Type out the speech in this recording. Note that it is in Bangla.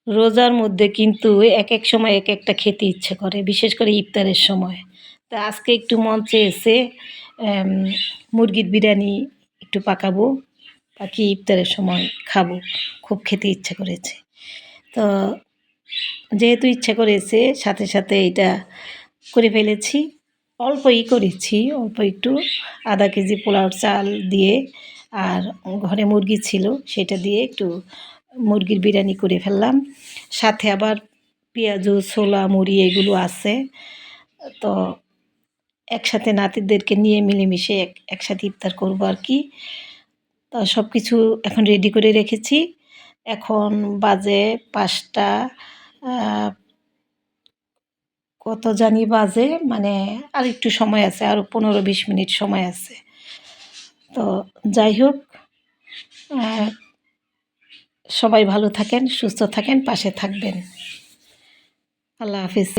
রোজার মধ্যে কিন্তু এক এক সময় এক একটা খেতে ইচ্ছে করে, বিশেষ করে ইফতারের সময়। তা আজকে একটু মন চেয়েছে এম, মুরগির বিরিয়ানি একটু পাকাবো, পাকি ইফতারের সময় খাবো, খুব খেতে ইচ্ছে করেছে। তো যেহেতু ইচ্ছে করেছে, সাথে সাথে এটা করে ফেলেছি। অল্পই করেছি, অল্প একটু, আধা কেজি পোলাওর চাল দিয়ে আর ঘরে মুরগি ছিল সেটা দিয়ে একটু মুরগির বিরিয়ানি করে ফেললাম। সাথে আবার পেঁয়াজু, ছোলা, মুড়ি এগুলো আছে। তো একসাথে নাতিদেরকে নিয়ে মিলেমিশে একসাথে ইফতার করবো আর কি। তো সব কিছু এখন রেডি করে রেখেছি। এখন বাজে ৫টা, কত জানি বাজে, মানে আর একটু সময় আছে, আরও ১৫-২০ মিনিট সময় আছে। তো যাই হোক, সবাই ভালো থাকেন, সুস্থ থাকেন, পাশে থাকবেন। আল্লাহ হাফিজ।